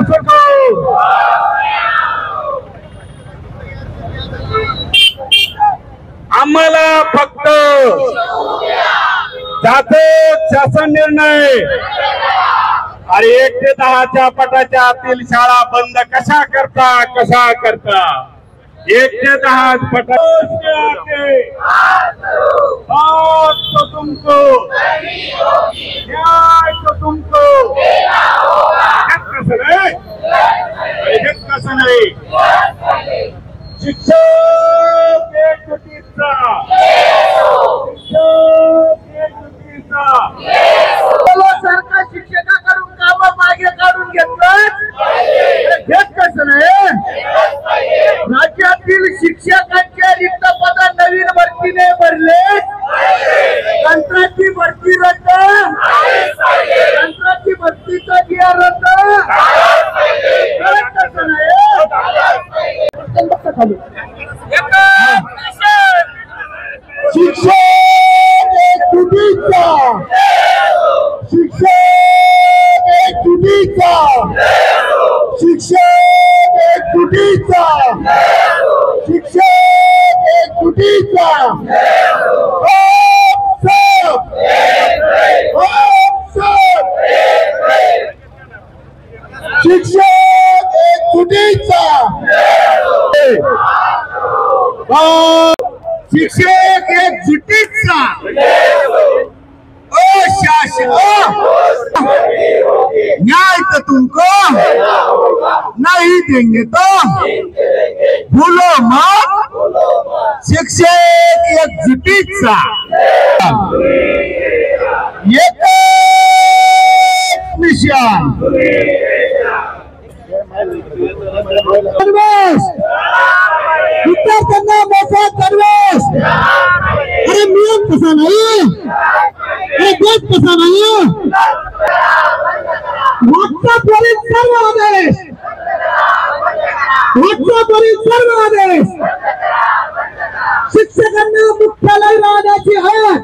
सको। आम्हाला फक्त जातो शासन निर्णय आणि 1 ते 10च्या पटाच्या आतील शाळा बंद कशा करता 1 ते 10 पटा तो तुमको न्याय तो तुमको कसं नाही शिक्षक एकजुटीचा सरकार शिक्षकाकडून काम मागे काढून घेतलं घेत कसं नाही। राज्यातील शिक्षकांचे रिक्त पद नवीन भरतीने भरले, कंत्राटी भरती रद्द, कंत्राटी भरतीचा दिया रद्द कसं नाही। शिक्षक एकजुटीचा, शिक्षक एकजुटीचा, शिक्षक एकजुटीचा, शिक्षक एकजुटीचा शिक्षक एकजुटीचा शिक्षक एकजुटीचा शासन न्याय तो तुमको नहीं देंगे तो भूलो मत शिक्षक एकजुटीचा मिशन विद्यार्थ्यांना मोफत गणवेश। अरे नियम कसा नाही, अरे देश कसा नाही। व्हॉट्सअपवरील सर्व आदेश, व्हॉट्सअपवरील सर्व आदेश शिक्षकांना मुख्यालय राहण्याची आहे,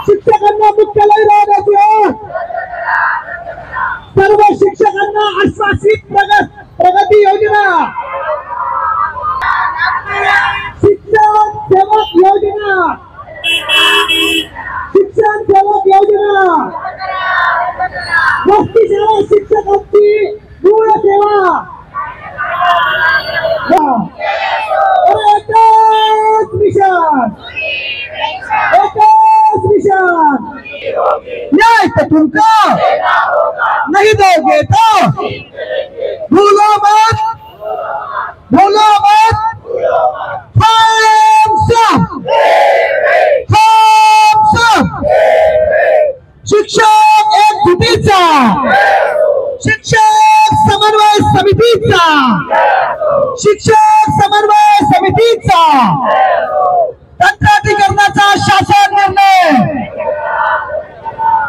शिक्षकांना मुख्यालय राहण्याची आहे। सर्व शिक्षकांना आश्वासित प्रगती योजना, शिक्षण सेवक योजना, शिक्षण सेवक योजना, वसती शाळा शिक्षकांची मूळ सेवा एकच मिशन, एकच मिशन। न्याय तो तुमको नहीं दोगे तो भूलो मत, भूलो मत। शिक्षक एकजुटीचा, शिक्षक समन्वय समितीचा, शिक्षक समन्वय समितीचा कंत्राटीकरणाचा शासन निर्णय,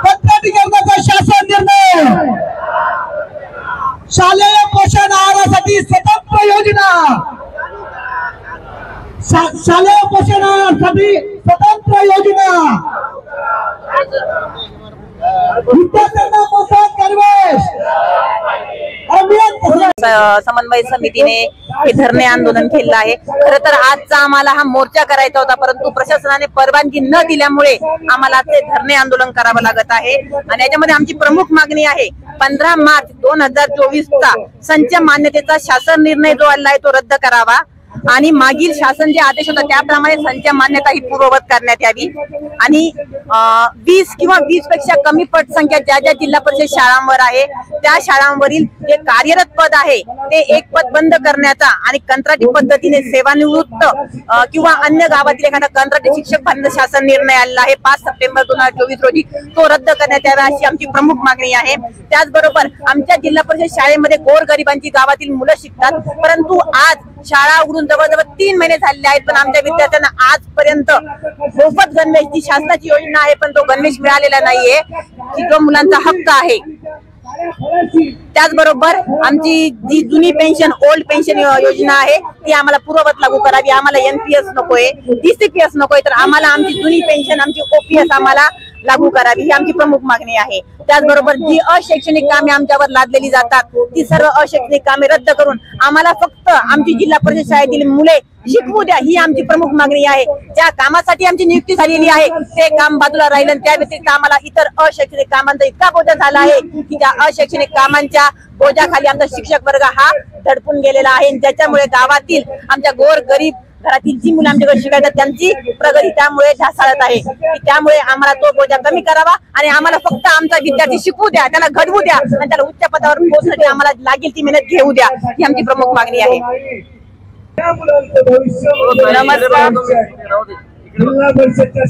कंत्राटीकरणाचा शासन निर्णय, शालेय पोषण आहारासाठी स्वतंत्र योजना, शालेय पोषण आहारासाठी स्वतंत्र योजना, विद्यार्थ्यांना मोफत गणवेश। समन्वय समितीने हे धरणे आंदोलन केलं आहे। खरं तर आजचा आम्हाला हा मोर्चा करायचा होता, परंतु प्रशासनाने परवानगी न दिल्यामुळे आम्हाला ते धरणे आंदोलन करावं लागत आहे। आणि याच्यामध्ये आमची प्रमुख मागणी आहे 15 मार्च 2024 चा संच मान्यतेचा शासन निर्णय जो आला आहे तो रद्द करावा आणि मागील शासन जे आदेश होता त्याप्रमाणे संच मान्यता ही पूर्ववत करण्यात यावी आणि 20 किंवा 20 पेक्षा कमी पट संख्या ज्या ज्या जिल्हा परिषद शाळांवर आहे त्या शाळांवरील जे कार्यरत पद आहे ते एक पद बंद करण्याचा आणि कंत्राटी पद्धतीने सेवानिवृत्त किंवा अन्य गावातील एखादा कंत्राटी शिक्षक बंद शासन निर्णय आलेला आहे 5 सप्टेंबर 2024 रोजी तो रद्द करण्यात यावा अशी आमची प्रमुख मागणी आहे। त्याचबरोबर आमच्या जिल्हा परिषद शाळेमध्ये गोरगरिबांची गावातील मुलं शिकतात, परंतु आज शाळा उघडून जवळजवळ 3 महिने झालेले आहेत, पण आमच्या विद्यार्थ्यांना आजपर्यंत मोफत गणवेशची शासनाची योजना आहे पण तो गणवेश मिळालेला नाहीये, की जो मुलांचा हक्क आहे। त्याचबरोबर आमची जी जुनी पेन्शन ओल्ड पेन्शन योजना आहे ती आम्हाला पूर्ववत लागू करावी। आम्हाला एनपीएस नकोय, डीसीपीएस नकोय, तर आम्हाला आमची जुनी पेन्शन आमची ओपीएस आम्हाला लागू करावी ही आमची प्रमुख मागणी आहे। त्याचबरोबर जी अशैक्षणिक कामे आमच्यावर लादलेली जातात ती सर्व अशैक्षणिक कामे रद्द करून आम्हाला फक्त आमची जिल्हा परिषद शाळेतील मुले शिकवू द्या ही आमची प्रमुख मागणी आहे। ज्या कामासाठी आमची नियुक्ती झालेली आहे ते काम बाजूला राहिलं, त्या व्यतिरिक्त आम्हाला इतर अशैक्षणिक कामांचा इतका बोजा झाला आहे की त्या अशैक्षणिक कामांच्या बोजाखाली आमचा शिक्षक वर्ग हा दडपून गेलेला आहे, ज्याच्यामुळे गावातील आमच्या गोर गरीब घरातील जी मुलं आमच्याकडे शिकायतात त्यांची प्रगती त्यामुळे ढासळत आहे। त्यामुळे आम्हाला तो बोजा कमी करावा आणि आम्हाला फक्त आमचा विद्यार्थी शिकवू द्या, त्याला घडवू द्या आणि त्याला उच्च पदावर पोहोचण्यासाठी आम्हाला लागेल ती मेहनत घेऊ द्या ही आमची प्रमुख मागणी आहे।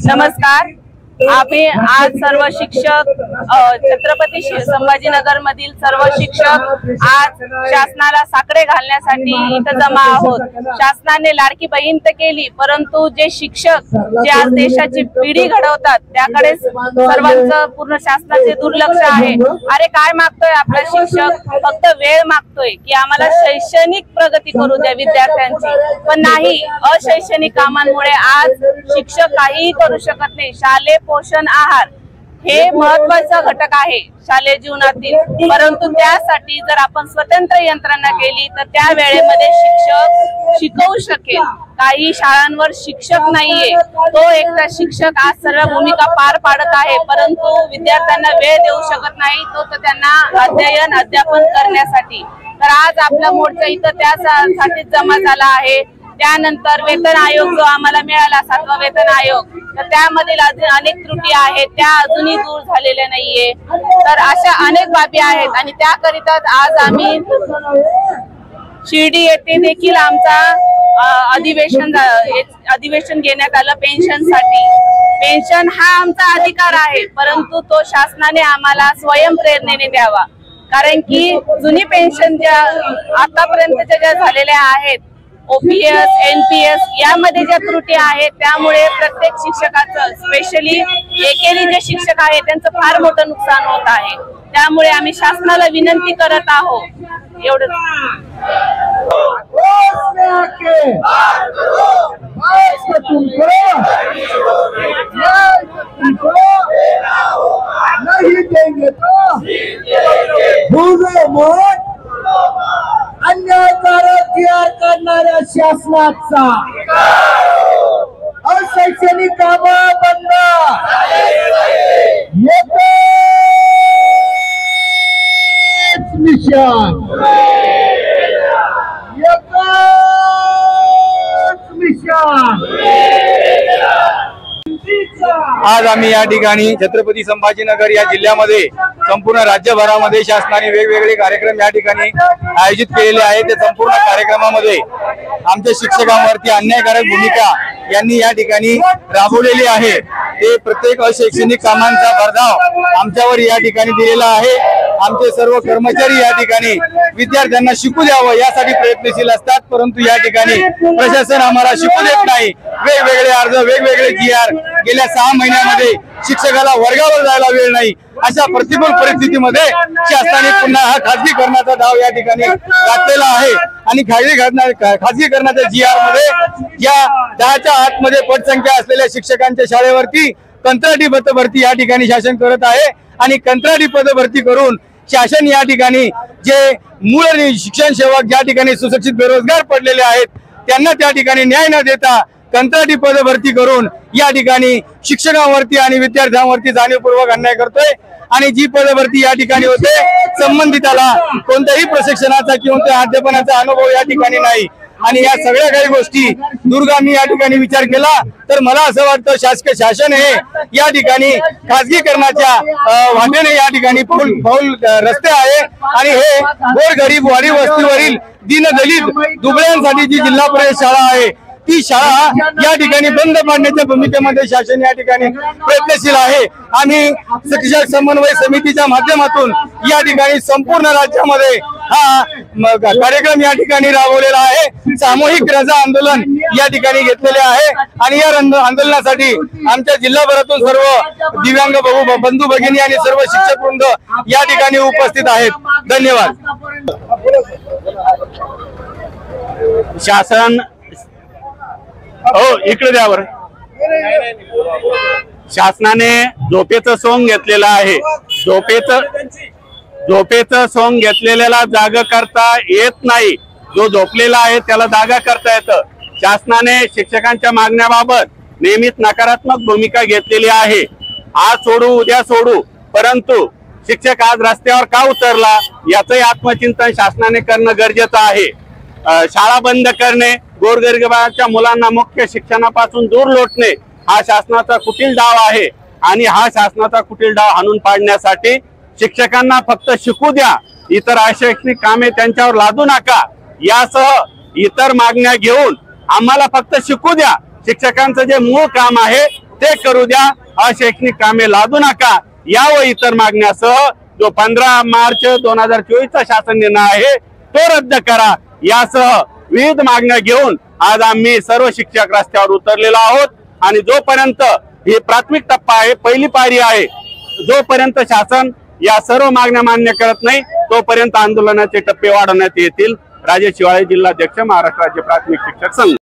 नमस्कार। आम्ही आज सर्व शिक्षक छत्रपती संभाजीनगर मधील सर्व शिक्षक आज शासनाला साकडे घालण्यासाठी इथं जमा आहोत। शासनाने लाडकी बहीण तर केली, परंतु जे शिक्षक जे आज देशाची पिढी घडवतात त्याकडे सर्वांचं पूर्ण शासनाचे दुर्लक्ष आहे। अरे काय मागतोय आपला शिक्षक? फक्त वेळ मागतोय की आम्हाला शैक्षणिक प्रगती करू द्या विद्यार्थ्यांची, पण नाही, अशैक्षणिक कामांमुळे आज शिक्षक काहीही करू शकत नाही। शालेय पोषण आहार हे महत्वाचा घटक आहे शालेय जीवनातील, परंतु त्यासाठी जर आपण स्वतंत्र यंत्रणा केली तर त्या वेळेमध्ये शिक्षक शिकवू शकेल। काही शाळांवर शिक्षक नाहीये, तो एकटा शिक्षक आज सर्व भूमिका पार पाडत आहे, परंतु विद्यार्थ्यांना वेळ देऊ शकत नाही तो त्यांना अध्ययन अध्यापन करण्यासाठी। तर आज आपला मोर्चा इथं त्यासाठी जमा झाला आहे। त्यानंतर वेतन आयोग जो आम्हाला मिळाला 7वा वेतन आयोग, तर त्यामधील अनेक त्रुटी आहेत त्या अजूनही दूर झालेल्या नाहीये। तर अशा अनेक बाबी आहेत आणि त्याकरिता आज आम्ही शिर्डी येथे देखील आमचा अधिवेशन घेण्यात आलं पेन्शनसाठी। पेन्शन हा आमचा अधिकार आहे, परंतु तो शासनाने आम्हाला स्वयंप्रेरणेने द्यावा, कारण की जुनी पेन्शन ज्या आतापर्यंतच्या ज्या झालेल्या आहेत OPS NPS यामध्ये ज्या त्रुटी आहेत त्यामुळे प्रत्येक शिक्षकाचं स्पेशली एकेरी जे शिक्षक आहेत त्यांचं फार मोठं नुकसान होत आहे। त्यामुळे आम्ही शासनाला विनंती करत आहोत एवढंच। अन्यायकारक तयार करणाऱ्या शासनाचा अशैक्षणिक काम बंद मिशन आज आम्ही या ठिकाणी छत्रपती संभाजीनगर या जिल्ह्यामध्ये संपूर्ण राज्यभरामध्ये शासनाने वेगवेगळे कार्यक्रम या ठिकाणी आयोजित केलेले आहेत। त्या संपूर्ण कार्यक्रमामध्ये आमच्या शिक्षकांवरती अन्यायकारक भूमिका यांनी या ठिकाणी राबवलेली आहे। ते प्रत्येक अशैक्षणिक कामांचा भरधाव आमच्यावर या ठिकाणी दिलेला आहे। आमचे सर्व कर्मचारी या ठिकाणी विद्यार्थ्यांना शिकू द्यावं यासाठी प्रयत्नशील असतात, परंतु या ठिकाणी प्रशासन आम्हाला शिकू देत नाही। वेगवेगळे अर्ज वेगवेगळे GR गेल्या 6 महिन्यामध्ये शिक्षकाला वर्गावर जायला वेळ नाही। अशा प्रतिकूल परिस्थितीमध्ये शासनाने पुन्हा हा खाजगीकरणाचा डाव या ठिकाणी घातलेला आहे आणि खाजगीकरणाच्या GR मध्ये या 10च्या आतमध्ये पटसंख्या असलेल्या शिक्षकांच्या शाळेवरती कंत्राटी पदभरती या ठिकाणी शासन करत आहे आणि कंत्राटी पदभरती करून शासन या ठिकाणी जे मूळ शिक्षण सेवक ज्या ठिकाणी सुशिक्षित बेरोजगार पडलेले आहेत त्यांना त्या ठिकाणी न्याय न देता कंत्राटी पदभरती करून या ठिकाणी शिक्षकांवरती आणि विद्यार्थ्यांवरती जाणीवपूर्वक अन्याय करतोय आणि जी पदभरती या ठिकाणी होते संबंधिताला कोणत्याही प्रशिक्षणाचा किंवा अध्यापनाचा अनुभव या ठिकाणी नाही। आणि या सगळ्या काही गोष्टी दूरगामी या ठिकाणी विचार केला तर मला असं वाटतं शासकीय शासन हे या ठिकाणी खाजगीकरणाच्या वाटेने या ठिकाणी पाऊल रस्ते आहे आणि हे गोरगरीब वाडी वस्तीवरील दीनदलित दुबळ्यांसाठी जी जिल्हा परिषद शाळा आहे ती शाळा या ठिकाणी बंद पाडण्याच्या भूमिकेमध्ये शासन या ठिकाणी प्रयत्नशील आहे। आम्ही शिक्षक समन्वय समितीच्या माध्यमातून या ठिकाणी संपूर्ण राज्यामध्ये हा कार्यक्रम या ठिकाणी राबवलेला आहे। सामूहिक रजा आंदोलन या ठिकाणी घेतलेले आहे आणि या आंदोलनासाठी आमच्या जिल्हाभरातून सर्व दिव्यांग बंधू भगिनी आणि सर्व शिक्षक वृंद या ठिकाणी उपस्थित आहेत। धन्यवाद। शासन हो इकडे द्यावर शासनाने झोपेचं सोंग घेतलेलं आहे. झोपेचं सोंग घेतलेल्याला जागा करता येत नाही. जो झोपलेला आहे त्याला जागा करता येतं. शासनाने शिक्षकांच्या मागण्याबाबत नेहमीच नकारात्मक भूमिका घेतलेली आहे. आज सोडू उद्या सोडू, परंतु शिक्षक आज रस्त्यावर का उतरला याचंही आत्मचिंतन शासनाने करणं गरजेचं आहे. शाळा बंद करणे, गोरगरिबाच्या मुलांना मुख्य शिक्षणापासून दूर लोटणे हा शासनाचा कुटील डाव आहे. आणि हा शासनाचा कुटील डाव हाणून पाडण्यासाठी शिक्षकांना फक्त शिकू द्या, इतर अशैक्षणिक कामे त्यांच्यावर लादू नका यासह इतर मागण्या घेऊन आम्हाला फक्त शिकू द्या, शिक्षकांचं जे मूळ काम आहे ते करू द्या, अशैक्षणिक कामे लादू नका या व इतर मागण्यासह जो 15 मार्च 2024चा शासन निर्णय आहे तो रद्द करा यासह विविध मागण्या घेऊन आज आम्ही सर्व शिक्षक रस्त्यावर उतरलेलो आहोत. आणि जोपर्यंत ही प्राथमिक टप्पा आहे, पहिली पायरी आहे, जोपर्यंत शासन या सर्व मागण्या मान्य करत नाही तोपर्यंत आंदोलनाचे टप्पे वाढवण्यात येतील. राजेश शिवाळे, जिल्हाध्यक्ष, महाराष्ट्र राज्य प्राथमिक शिक्षक संघ.